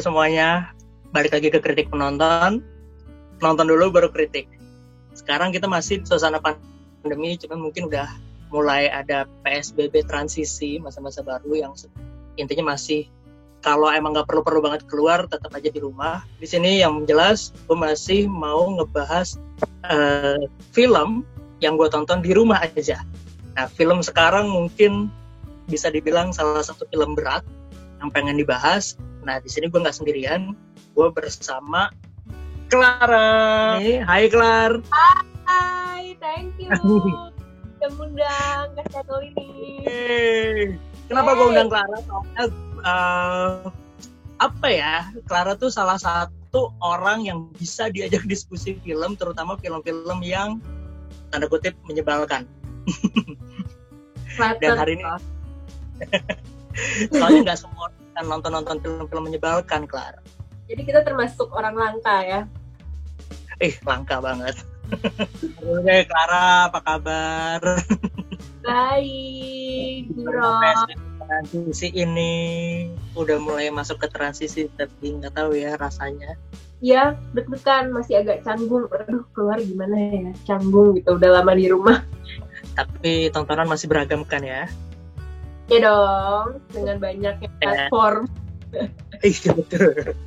semuanya, balik lagi ke kritik penonton. Nonton dulu baru kritik. Sekarang kita masih di suasana pandemi, cuman mungkin udah mulai ada PSBB transisi, masa-masa baru yang intinya masih kalau emang nggak perlu banget keluar, tetap aja di rumah. Di sini yang jelas, gue masih mau ngebahas film yang gue tonton di rumah aja. Nah, film sekarang mungkin bisa dibilang salah satu film berat yang pengen dibahas. Nah, di sini gue nggak sendirian, gue bersama Clara. Hai Clara. Hai, thank you. Udah ngundang ke channel ini. Kenapa gue undang Clara? Soalnya Clara tuh salah satu orang yang bisa diajak diskusi film, terutama film-film yang tanda kutip menyebalkan. Dan hari ini soalnya nggak semua orang kan nonton film-film menyebalkan, Clara. Jadi kita termasuk orang langka ya? Langka banget. Oke, Clara, apa kabar? Baik, bro. Transisi ini udah mulai masuk ke transisi, tapi nggak tahu ya rasanya. Ya, deg-degan, masih agak canggung. Aduh, keluar gimana ya? Canggung gitu, udah lama di rumah. Tapi tontonan masih beragam kan ya? Ya dong, dengan banyaknya platform. Iya betul.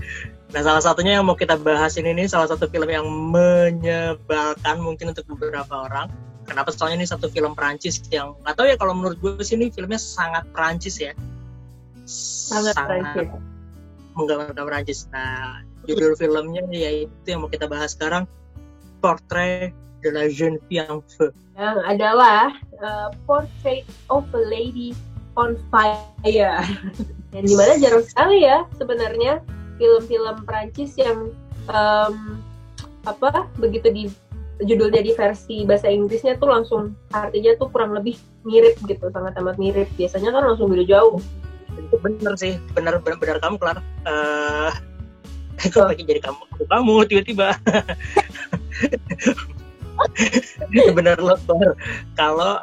Nah, salah satunya yang mau kita bahas ini nih, salah satu film yang menyebalkan mungkin untuk beberapa orang. Kenapa? Soalnya ini satu film Perancis yang nggak tahu ya, kalau menurut gue sih ini filmnya sangat Perancis ya. Sangat Perancis. Menggambarkan Perancis. Nah, judul filmnya yaitu yang mau kita bahas sekarang, Portrait de la Jeune Fille en Feu. Yang adalah Portrait of a Lady on Fire. Yang dimana jarang sekali ya sebenarnya film-film Perancis yang begitu di judulnya di versi bahasa Inggrisnya tuh langsung artinya tuh kurang lebih mirip gitu, sangat amat mirip. Biasanya kan langsung beda jauh. Itu bener sih, bener kamu Clara. Kok lagi jadi kamu tiba-tiba. Bener loh, kalau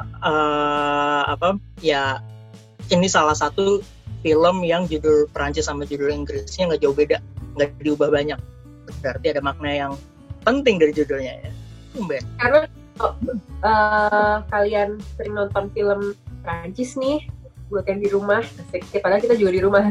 ini salah satu film yang judul Perancis sama judul Inggrisnya nggak jauh beda, nggak diubah banyak. Berarti ada makna yang penting dari judulnya ya. Karena kalian sering nonton film Perancis nih, buat yang di rumah, padahal kita juga di rumah.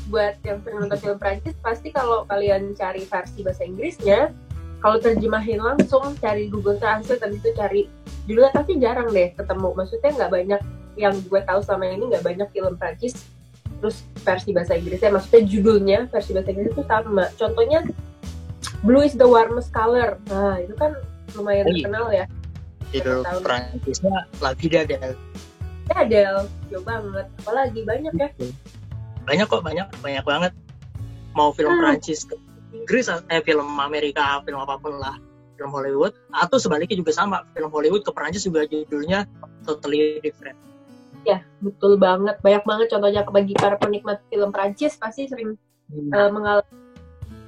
Buat yang sering nonton film Perancis, pasti kalau kalian cari versi bahasa Inggrisnya, kalau terjemahin langsung, cari Google Translate, dan itu cari judulnya, pasti jarang deh ketemu. Maksudnya nggak banyak, yang gue tahu selama ini nggak banyak film Perancis terus versi bahasa Inggrisnya, maksudnya judulnya versi bahasa Inggris itu sama. Contohnya Blue is the warmest color. Nah, itu kan lumayan terkenal ya. Judul Perancisnya La Vida d'Adèle. Adele, jauh banget. Apalagi banyak ya. Banyak banget. Mau film Perancis ke Inggris, film Amerika, film apapun lah, film Hollywood, atau sebaliknya juga sama, film Hollywood ke Perancis juga judulnya totally different. Ya, betul banget. Banyak banget contohnya bagi para penikmat film Perancis pasti sering mengalami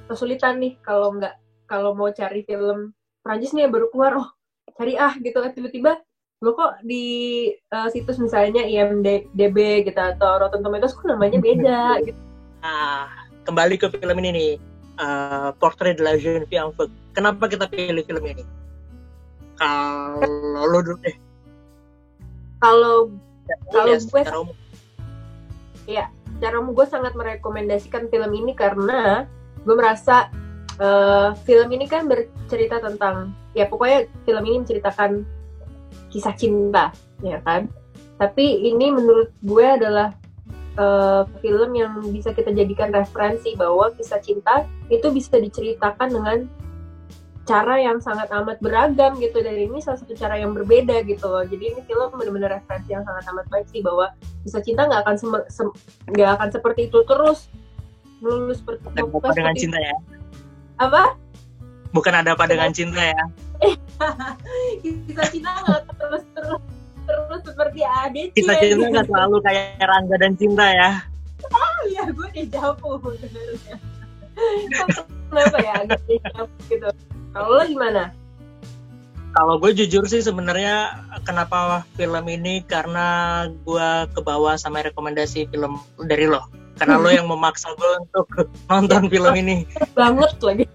kesulitan nih kalau mau cari film Perancis nih yang baru keluar, cari gitu, tiba-tiba lo kok di situs misalnya IMDb gitu atau Rotten Tomatoes kok namanya beda gitu. Nah, kembali ke film ini nih, Portrait de la Jeune Fille en Feu. Kenapa kita pilih film ini? Kalau lo dulu deh. Kalau gue secara umum. Ya, secara umum gue sangat merekomendasikan film ini karena gue merasa film ini kan bercerita tentang, ya pokoknya film ini menceritakan kisah cinta, ya kan. Tapi ini menurut gue adalah film yang bisa kita jadikan referensi bahwa kisah cinta itu bisa diceritakan dengan cara yang sangat amat beragam gitu, dan ini salah satu cara yang berbeda gitu loh. Jadi ini film benar-benar referensi yang sangat amat baik sih, bahwa kisah cinta nggak akan seperti itu terus melulu seperti dengan cinta ya. Apa? Bukan ada apa dengan cinta ya. Kisah cinta nggak terus seperti Ade. Kisah cinta nggak selalu kayak Rangga dan Cinta ya. Iya, gue dejavu sebenarnya. Kenapa ya agak dejavu gitu? Kalau lo gimana? Kalau gue jujur sih sebenarnya kenapa film ini, karena gue kebawa sama rekomendasi film dari lo. Karena lo yang memaksa gue untuk nonton film ini. Banget lagi.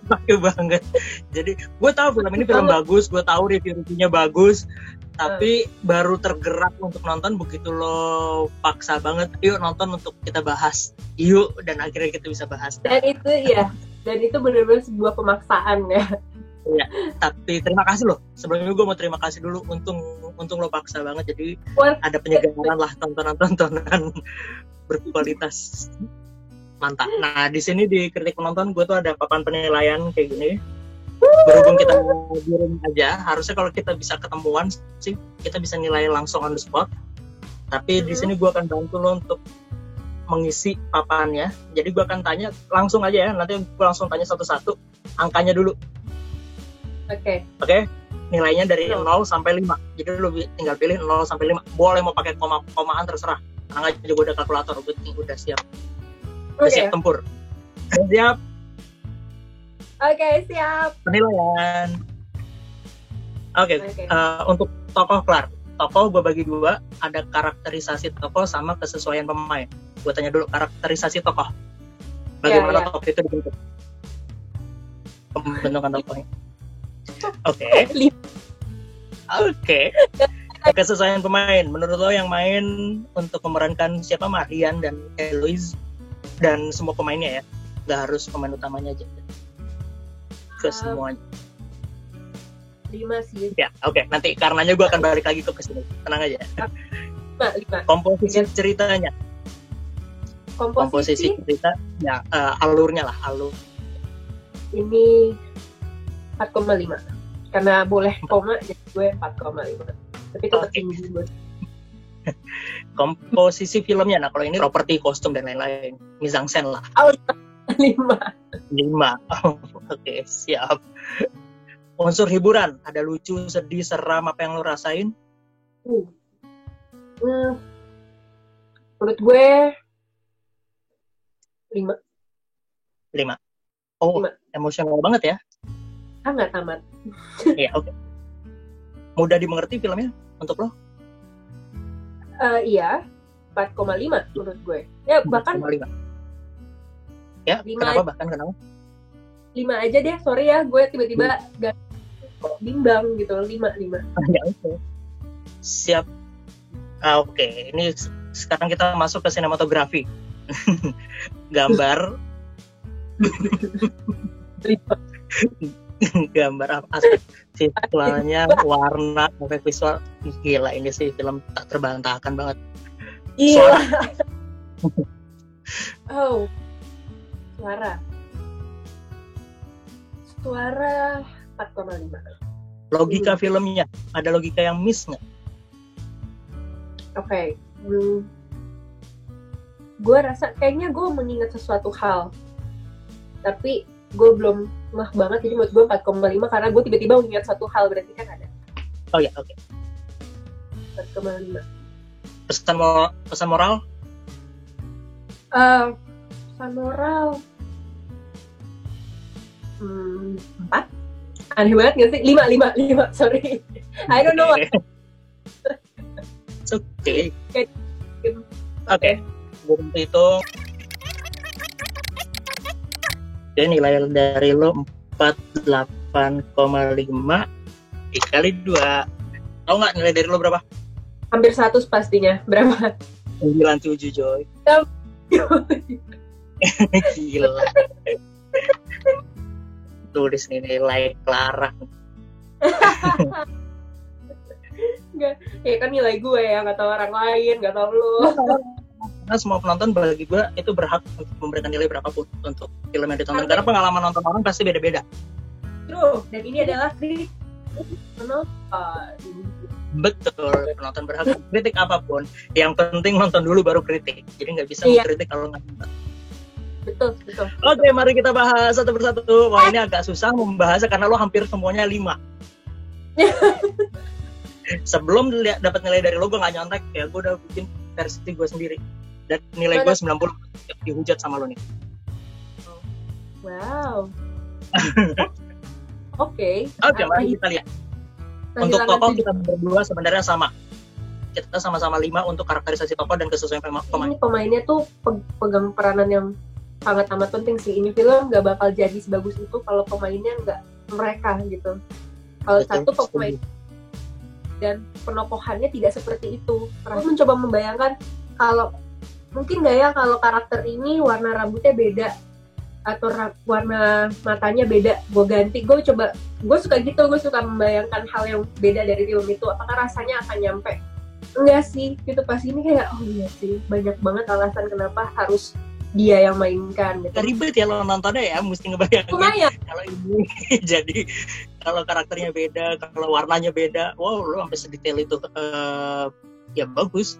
Pakai banget. Jadi gue tahu film ini film bagus, gue tahu review-nya bagus, tapi baru tergerak untuk nonton begitu lo paksa banget, yuk nonton untuk kita bahas, yuk, dan akhirnya kita bisa bahas. Dan itu benar-benar sebuah pemaksaan ya. Iya, tapi terima kasih loh. Sebelumnya gue mau terima kasih dulu, untung lo paksa banget, jadi ada penyegaran lah, tontonan berkualitas. Mantap. Nah, di sini di kritik penonton gue tuh ada papan penilaian kayak gini. Berhubung kita di rumah aja, harusnya kalau kita bisa ketemuan sih kita bisa nilai langsung on the spot. Tapi di sini gue akan bantu lo untuk mengisi papannya. Jadi gue akan tanya langsung aja ya. Nanti gue langsung tanya satu-satu. Angkanya dulu. Oke. Nilainya dari 0 sampai 5. Jadi lo tinggal pilih 0 sampai 5. Boleh mau pakai komaan terserah. Tenang aja, gue udah kalkulator, udah siap. Udah siap tempur. Siap. Oke, siap. Penilaian. Oke. Untuk tokoh kelar. Tokoh gue bagi dua, ada karakterisasi tokoh sama kesesuaian pemain. Gue tanya dulu karakterisasi tokoh. Bagaimana tokoh itu dibentuk? Pembentukan tokohnya. Oke. Kesesuaian pemain. Menurut lo yang main untuk memerankan siapa? Marian dan Eloise dan semua pemainnya ya. Gak harus pemain utamanya aja. Ke semuanya. 5 sih. Ya, oke. Nanti karenanya gue akan balik lagi ke kesini. Tenang aja. 5. Komposisi ceritanya. Komposisi cerita, ya alurnya lah, alur. Ini 4,5. Karena boleh koma, jadi gue 4,5. Tapi tetap tinggi gue. Komposisi filmnya, nah kalau ini properti, kostum dan lain-lain, mise en scène lah. 5. Oke, siap. Unsur hiburan, ada lucu, sedih, seram, apa yang lo rasain? Menurut gue 5. Oh, 5. Emosional banget ya? Sangat amat. Iya, oke. Mudah dimengerti filmnya untuk lo? Iya, 4,5 menurut gue. Ya, bahkan 4,5. Ya, 5 kenapa? Bahkan kenapa? 5 aja deh, sorry ya, gue tiba-tiba gak bimbang gitu, 5. Ya, oke. Siap. Oke, ini sekarang kita masuk ke sinematografi. Gambar. Gambar aspek visualnya, warna, efek visual, gila ini sih film tak terbantahkan banget. Gila. Suara 4,5. Logika filmnya, ada logika yang miss nggak? Oke. Gue rasa kayaknya gue mengingat sesuatu hal, tapi gue belum ngeh banget, jadi menurut gue 4,5 karena gue tiba-tiba mengingat satu hal, berarti kan ada. Oh ya, oke. 4,5. Pesan moral? Pesan moral 4? Aneh banget gak sih? 5, sorry. I don't know. It's okay. Oke, gue hitung. Oke, nilai dari lo 48,5 dikali 2. Tahu nggak nilai dari lo berapa? Hampir 100 pastinya. Berapa? 97, Joy. Gila. Tulis nih nilai Clara. Enggak, ya kan nilai gue ya, nggak tahu orang lain, nggak tahu lo. Karena semua penonton bagi gue itu berhak untuk memberikan nilai berapapun untuk film yang ditonton. Karena pengalaman nonton orang pasti beda-beda. True, dan ini adalah kritik penonton. Betul, penonton berhak kritik apapun. Yang penting nonton dulu baru kritik. Jadi nggak bisa mengkritik kalau nggak nonton. Betul. Oke, mari kita bahas satu persatu. Wah, ini agak susah membahasnya karena lo hampir semuanya 5. Sebelum dapat nilai dari lo, gue nggak nyontek ya, gue udah bikin versi gue sendiri. Dan nilai gue 90 dihujat sama lo nih. Wow. Oke, mari kita lihat. Untuk tokoh kita berdua sebenarnya sama. kita sama-sama 5 untuk karakterisasi tokoh dan kesesuaian pemain. Ini pemainnya tuh pegang peranan yang sangat amat penting sih. Ini film nggak bakal jadi sebagus itu kalau pemainnya nggak mereka gitu. Kalau satu pemain dan penokohannya tidak seperti itu. Aku mencoba membayangkan kalau mungkin nggak ya kalau karakter ini warna rambutnya beda atau warna matanya beda, gue ganti. Gue suka gitu, gue suka membayangkan hal yang beda dari film itu. Apakah rasanya akan nyampe? Enggak sih, gitu pas ini kayak oh iya sih, banyak banget alasan kenapa harus dia yang mainkan gitu. Ribet ya lo nontonnya ya, mesti ngebayangin kalau ini jadi kalau karakternya beda, kalau warnanya beda, wow lo sampai sedetail itu. Ya bagus.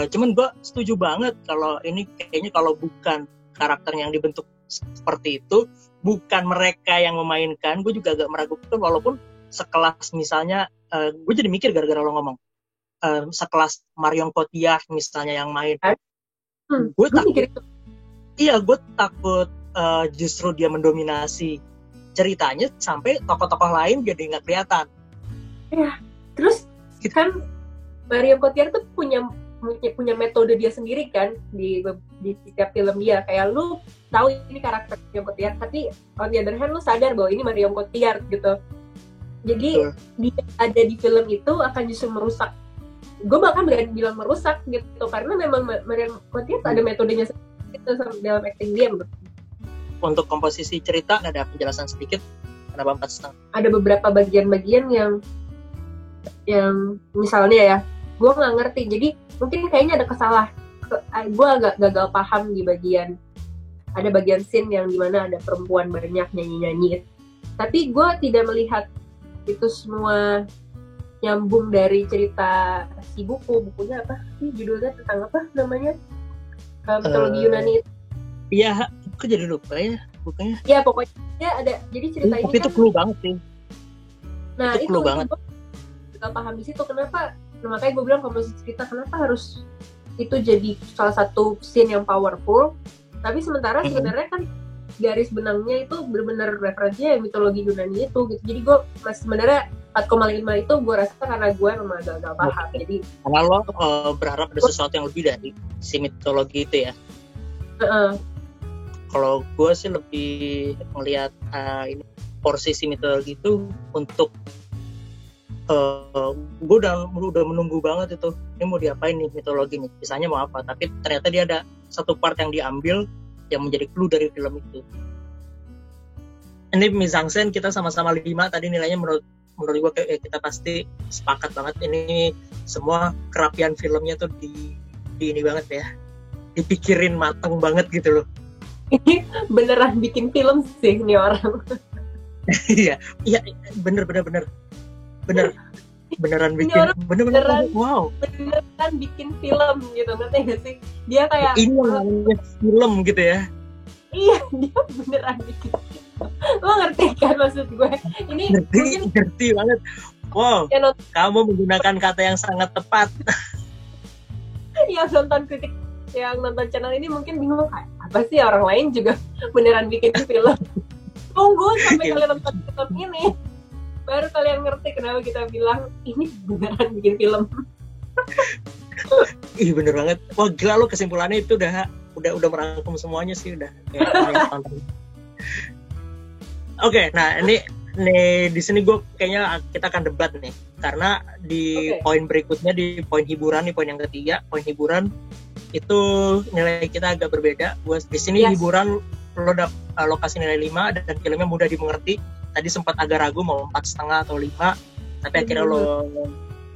Cuman gue setuju banget kalau ini kayaknya kalau bukan karakter yang dibentuk seperti itu, bukan mereka yang memainkan, gue juga agak meragukan. Walaupun sekelas misalnya, gue jadi mikir gara-gara lo ngomong sekelas Marion Cotillard misalnya yang main, gue takut. Iya, gue takut justru dia mendominasi ceritanya sampai tokoh-tokoh lain jadi nggak kelihatan. Ya, terus kan Marion Cotillard tuh punya metode dia sendiri kan di setiap film dia. Kayak lu tahu ini karakter Marion Cotillard, tapi on the other hand lu sadar bahwa ini Marion Cotillard gitu. Jadi dia ada di film itu akan justru merusak. Gue bahkan berani bilang merusak gitu, karena memang Marion Cotillard ada metodenya sendiri gitu dalam acting dia. Untuk komposisi cerita ada penjelasan sedikit kenapa 4,5? Ada beberapa bagian-bagian yang misalnya ya gue nggak ngerti, jadi mungkin kayaknya ada gue agak gagal paham di ada bagian scene yang dimana ada perempuan banyak nyanyi-nyanyi, tapi gue tidak melihat itu semua nyambung dari cerita si bukunya apa sih judulnya, tentang apa namanya, mitologi Yunani itu. Iya, aku jadi lupa ya bukannya. Ya pokoknya ada, jadi cerita ini itu clue banget sih. Nah itu clue banget. Gak paham di situ kenapa. Nah, makanya gue bilang komposisi cerita kenapa harus itu jadi salah satu scene yang powerful, tapi sementara sebenarnya kan garis benangnya itu benar-benar referensinya mitologi Yunani itu gitu. Jadi gue sebenarnya 4,5 itu gue rasa karena gue memang agak paham. Jadi karena lo berharap ada sesuatu yang lebih dari si mitologi itu ya. Kalau gue sih lebih melihat ini porsi si mitologi itu untuk gue udah menunggu banget itu, ini mau diapain nih mitologi nih, misalnya mau apa, tapi ternyata dia ada satu part yang diambil yang menjadi clue dari film itu. Ini mise-en-scène kita sama-sama 5 tadi nilainya menurut gue kita pasti sepakat banget, ini semua kerapian filmnya tuh di ini banget ya, dipikirin mateng banget gitu loh. Ini beneran bikin film sih nih orang. Iya beneran bikin beneran wow, beneran bikin film gitu, ngerti gak sih? Dia kayak ini namanya film gitu ya. Iya, dia beneran bikin. Lo ngerti kan maksud gue? Ini ngerti banget. Wow, ya, kamu menggunakan kata yang sangat tepat. Yang nonton channel ini mungkin bingung, apa sih orang lain juga beneran bikin film? Tunggu sampai kalian nonton film ini, baru kalian ngerti kenapa kita bilang ini beneran bikin film. Ih bener banget. Wah gila lo, kesimpulannya itu udah merangkum semuanya sih udah. Oke, nah ini di sini gue kayaknya kita akan debat nih, karena di poin berikutnya, di poin hiburan, nih poin yang ketiga, poin hiburan itu nilai kita agak berbeda. Gue di sini hiburan lo kasih nilai 5 dan filmnya mudah dimengerti. Tadi sempat agak ragu mau 4,5 atau 5, tapi akhirnya lo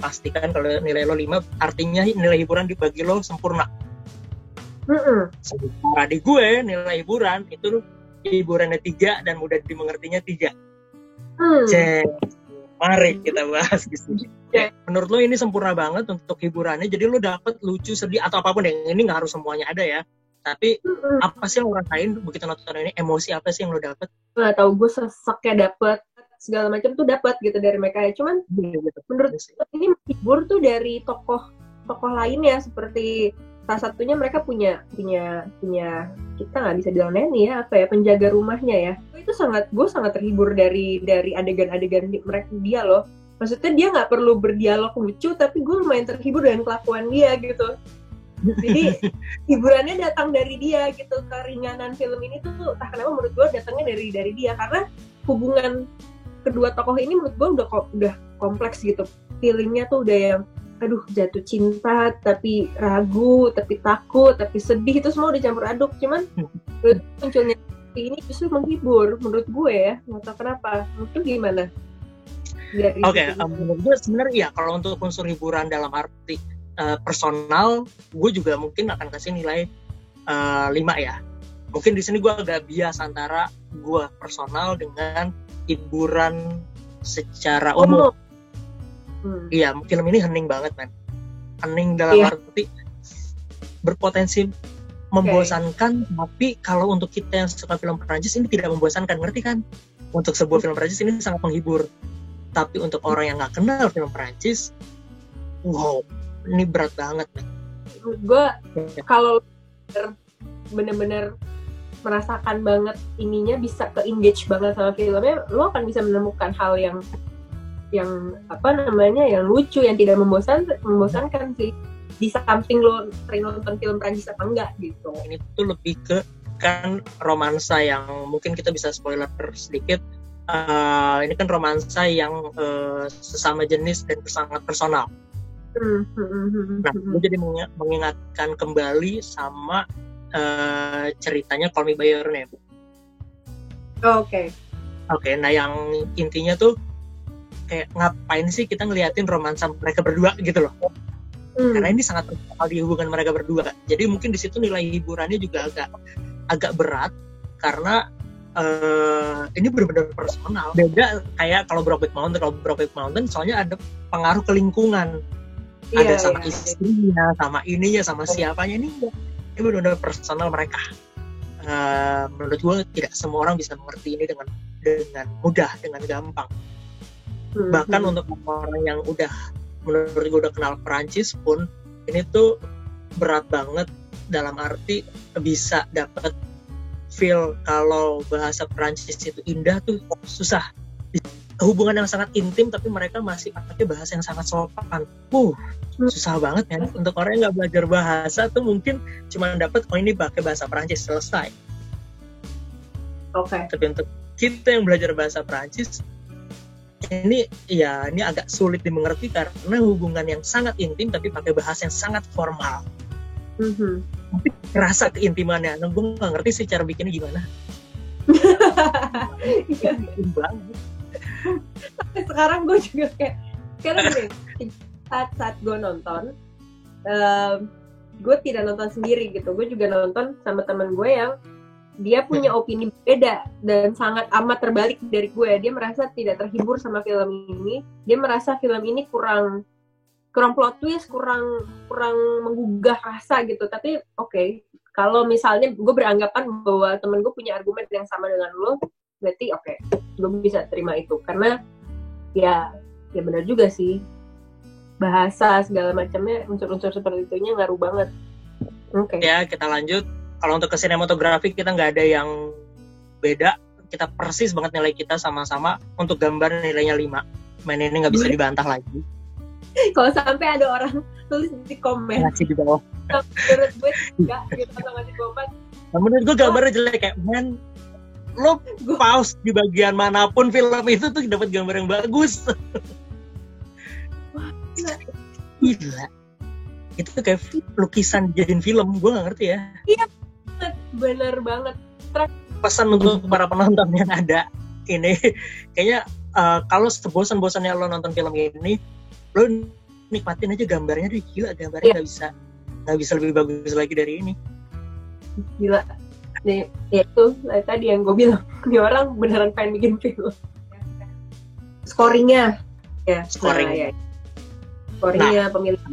pastikan kalau nilai lo 5, artinya nilai hiburan bagi lo sempurna. Sementara di gue nilai hiburan itu hiburannya 3 dan mudah dimengertinya 3. Mari kita bahas di sini. Menurut lo ini sempurna banget untuk hiburannya, jadi lo dapet lucu, sedih atau apapun yang ini nggak harus semuanya ada ya. Tapi apa sih yang lo rasain begitu nonton ini? Emosi apa sih yang lo dapet? Nggak tahu, gue seseknya dapet segala macam tuh dapat gitu dari mereka. Cuman menurut ini menghibur tuh dari tokoh lainnya, seperti salah satunya mereka punya kita nggak bisa bilang neni ya, apa ya, penjaga rumahnya ya. Gue sangat terhibur dari adegan-adegan mereka dia loh. maksudnya dia nggak perlu berdialog lucu, tapi gue lumayan terhibur dengan kelakuan dia gitu. Jadi hiburannya datang dari dia gitu. Keringanan film ini tuh entah kenapa menurut gue datangnya dari dia, karena hubungan kedua tokoh ini menurut gue udah kompleks gitu. Feelingnya tuh udah yang aduh jatuh cinta, tapi ragu, tapi takut, tapi sedih, itu semua udah campur aduk. Cuman munculnya ini justru menghibur menurut gue ya, nggak tahu kenapa. Menurut lu gimana? Oke, menurut gue sebenarnya ya kalau untuk unsur hiburan dalam arti personal, gue juga mungkin akan kasih nilai 5 ya. Mungkin di sini gue agak bias antara gue personal dengan hiburan secara umum. Iya, film ini hening banget, man. Hening dalam arti berpotensi membosankan, tapi kalau untuk kita yang suka film Perancis ini tidak membosankan, ngerti kan? Untuk sebuah film Perancis ini sangat menghibur. Tapi untuk orang yang nggak kenal film Perancis, wow, ini berat banget, man. Gue kalau bener-bener merasakan banget ininya, bisa ke engage banget sama filmnya, lo akan bisa menemukan hal yang apa namanya, yang lucu, yang tidak membosankan sih, di samping lo sering nonton film Prancis apa enggak gitu. Ini tuh lebih ke kan romansa yang mungkin kita bisa spoiler sedikit. Ini kan romansa yang sesama jenis dan sangat personal. Nah, gue jadi mengingatkan kembali sama ceritanya Call Me By Your Name. Oke, nah yang intinya tuh kayak ngapain sih kita ngeliatin romansa mereka berdua gitu loh. Karena ini sangat personal di hubungan mereka berdua. Jadi mungkin di situ nilai hiburannya juga agak berat karena ini benar-benar personal. Beda kayak kalau Brokeback Mountain soalnya ada pengaruh ke lingkungan. Ada sama istrinya, sama ininya, sama siapanya. Ini benar-benar personal mereka. Menurut gue tidak semua orang bisa mengerti ini dengan mudah, dengan gampang. Bahkan untuk orang yang menurut gue udah kenal Perancis pun, ini tuh berat banget dalam arti bisa dapat feel kalau bahasa Perancis itu indah tuh susah. Hubungan yang sangat intim tapi mereka masih pakai bahasa yang sangat sopan. Susah banget ya. Untuk orang yang nggak belajar bahasa tuh mungkin cuma dapat ini pakai bahasa Perancis, selesai. Tapi untuk kita yang belajar bahasa Perancis, ini agak sulit dimengerti karena hubungan yang sangat intim tapi pakai bahasa yang sangat formal. Tapi rasa keintimannya, gue nggak ngerti sih cara bikinnya gimana. Intim banget. Sekarang gue juga kayak gini, saat gue nonton, gue tidak nonton sendiri gitu, gue juga nonton sama teman gue yang dia punya opini beda dan sangat amat terbalik dari gue. Dia merasa tidak terhibur sama film ini. Dia merasa film ini kurang plot twist, kurang menggugah rasa gitu. Tapi oke, kalau misalnya gue beranggapan bahwa temen gue punya argumen yang sama dengan lo, berarti oke, gue bisa terima itu. Karena ya benar juga sih, bahasa segala macamnya, unsur-unsur seperti itunya ngaruh banget. Ya, kita lanjut. Kalau untuk ke sinematografi kita nggak ada yang beda, kita persis banget nilai kita sama-sama. Untuk gambar nilainya 5. Main ini nggak bisa dibantah lagi. Kalau sampai ada orang tulis di komen ngasih di bawah, menurut gue enggak gitu, atau ngasih komen, menurut gue gambarnya jelek, kayak lo pause di bagian manapun film itu tuh dapat gambar yang bagus. Gila, itu tuh kayak lukisan jadiin film, gue nggak ngerti ya. Iya, bener banget. Pesan untuk para penonton yang ada ini, kayaknya kalau sebosan-bosannya lo nonton film ini, lo nikmatin aja gambarnya deh. Gila, gambarnya nggak bisa lebih bagus lagi dari ini. Gila. Nih, itu tadi yang gue bilang, ini orang beneran pengen bikin film. Scoringnya pemilihan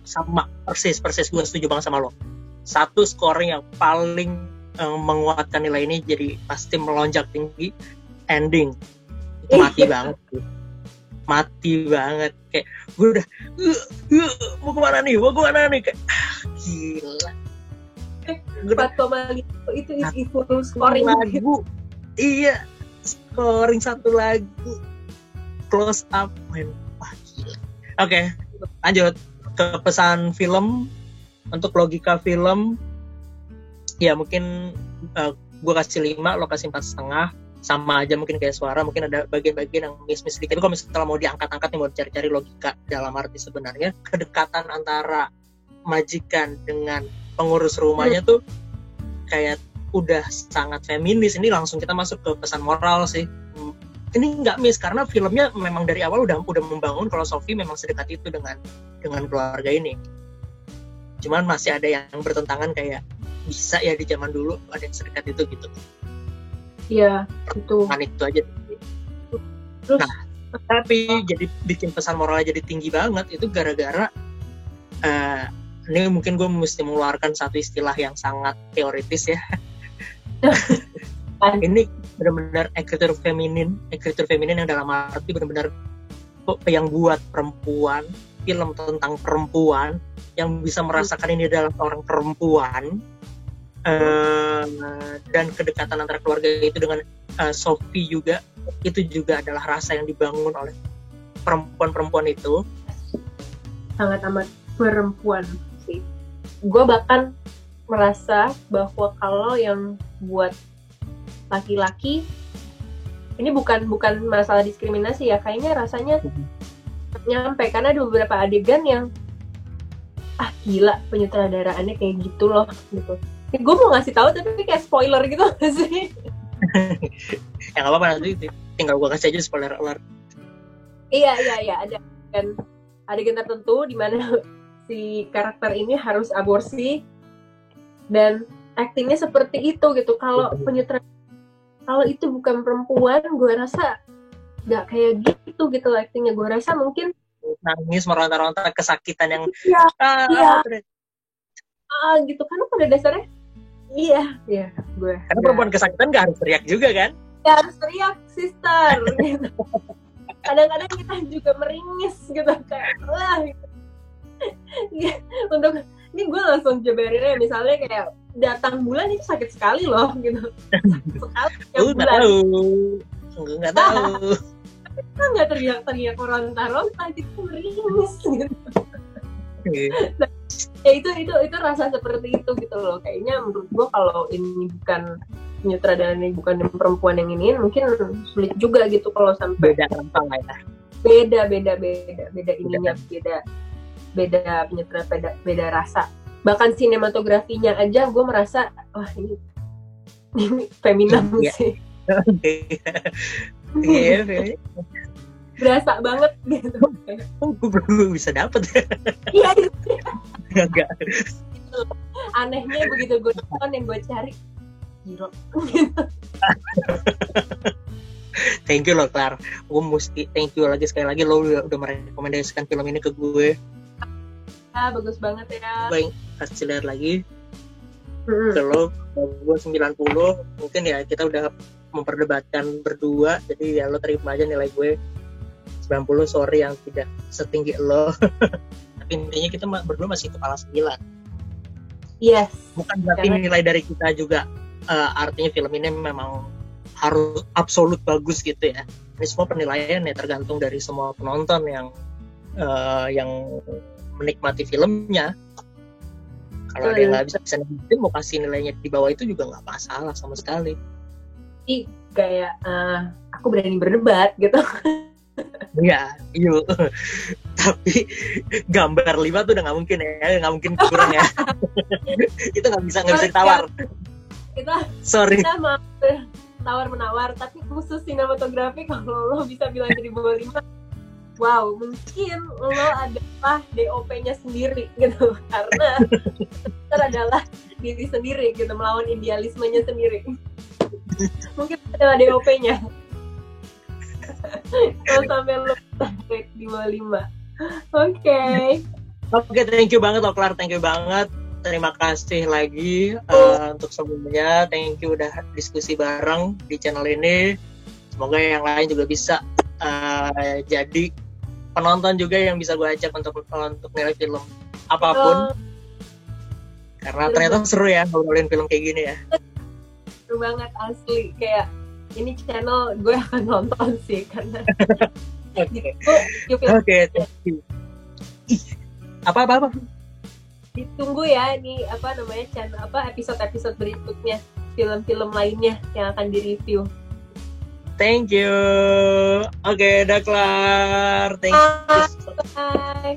sama persis gue setuju banget sama lo. Satu scoring yang paling menguatkan nilai ini, jadi pasti melonjak tinggi, ending itu mati banget kayak gue udah mau kemana nih kayak gila. 4,5 itu full scoring lagu. Iya, scoring satu lagu. close up, men. Wah, gila. Oke, lanjut ke pesan film. Untuk logika film, ya mungkin gue kasih 5, lo kasih 4,5. Sama aja mungkin kayak suara, mungkin ada bagian-bagian yang miss sedikit. Kalau misalnya mau diangkat-angkat nih, mau cari-cari logika dalam arti sebenarnya kedekatan antara majikan dengan pengurus rumahnya tuh kayak udah sangat feminis. Ini langsung kita masuk ke pesan moral sih. Ini nggak miss karena filmnya memang dari awal udah membangun kalau Sophie memang sedekat itu dengan keluarga ini. Cuman masih ada yang bertentangan kayak bisa ya di zaman dulu ada yang sedekat itu gitu. Iya, itu. Kan itu aja. Terus, nah, tapi jadi bikin pesan moralnya jadi tinggi banget itu gara-gara ini mungkin gue mesti mengeluarkan satu istilah yang sangat teoritis ya. Ini benar-benar ekritur feminin yang dalam arti benar-benar yang buat perempuan, film tentang perempuan yang bisa merasakan ini adalah seorang perempuan, dan kedekatan antara keluarga itu dengan Sophie juga, itu juga adalah rasa yang dibangun oleh perempuan-perempuan itu. Sangat amat perempuan sih. Gue bahkan merasa bahwa kalau yang buat laki-laki ini bukan masalah diskriminasi ya, kayaknya rasanya nyampe karena ada beberapa adegan yang gila penyutradaraannya kayak gitu loh gitu. Gue mau ngasih tahu tapi kayak spoiler gitu sih. Ya nggak apa-apa, nanti tinggal gue kasih aja spoiler alert. Iya ada adegan tertentu di mana si karakter ini harus aborsi dan aktingnya seperti itu gitu. Kalau kalau itu bukan perempuan, gue rasa nggak kayak gitu aktingnya. Gue rasa mungkin nangis meronta-ronta kesakitan yang gitu karena pada dasarnya gue karena perempuan kesakitan nggak harus teriak juga kan? Nggak harus teriak, sister gitu. Kadang-kadang kita juga meringis gitu kayak gitu. Untuk ini gue langsung jabarinnya misalnya kayak datang bulan itu sakit sekali loh gitu. Sekali nggak tahu. Kita nggak teriak-teriak ronta-ronta, kita meringis gitu. Nah, ya itu rasa seperti itu gitu loh. Kayaknya menurut gue kalau ini bukan penyutradaran, ini bukan perempuan yang ini, mungkin sulit juga gitu kalau sampai beda rentang ya. Beda ininya, beda penyutradaran, beda rasa. Bahkan sinematografinya aja gue merasa ini feminim sih. Iya, berasa banget gitu. Gue bisa dapet. Iya. Enggak. Anehnya begitu gue nonton yang gue cari Hero. Thank you loh Clar. Gue mesti thank you lagi sekali lagi lo udah merekomendasikan film ini ke gue. Bagus banget ya. Gue kasih lihat lagi. Kalau gue 90 mungkin ya kita udah memperdebatkan berdua, jadi ya lo terima aja nilai gue 90, sorry yang tidak setinggi lo. Tapi intinya kita berdua masih kepala 9. Yes. Bukan berarti nilai dari kita juga artinya film ini memang harus absolut bagus gitu ya. Ini semua penilaian ya tergantung dari semua penonton yang menikmati filmnya. Kalau ada yang nggak bisa nilainya, mau kasih nilainya di bawah itu juga nggak masalah sama sekali. Kayak aku berani berdebat gitu. Iya. Tapi gambar 5 tuh udah nggak mungkin ya, nggak mungkin kurang ya. Itu nggak bisa tawar. Kita mau tawar menawar, tapi khusus sinematografi kalau lo bisa bilang jadi bawah 5, wow, mungkin lo adalah DOP-nya sendiri gitu, karena itu adalah diri sendiri gitu, melawan idealismenya sendiri. Mungkin adalah DOP-nya. Kalau sampai lo rate di bawah 5. Oke, thank you banget Oklar, thank you banget. Terima kasih lagi untuk semuanya. Thank you udah diskusi bareng di channel ini. Semoga yang lain juga bisa jadi penonton juga yang bisa gue ajak untuk nilai film apapun. Karena ternyata seru ya ngobrolin film kayak gini ya. Seru banget asli, kayak ini channel gue akan nonton sih karena Oke. You feel Oke, thank you. Ih, apa? ditunggu ya nih apa namanya channel apa episode berikutnya film-film lainnya yang akan direview. Thank you. Oke, udah kelar. Thank you. Bye.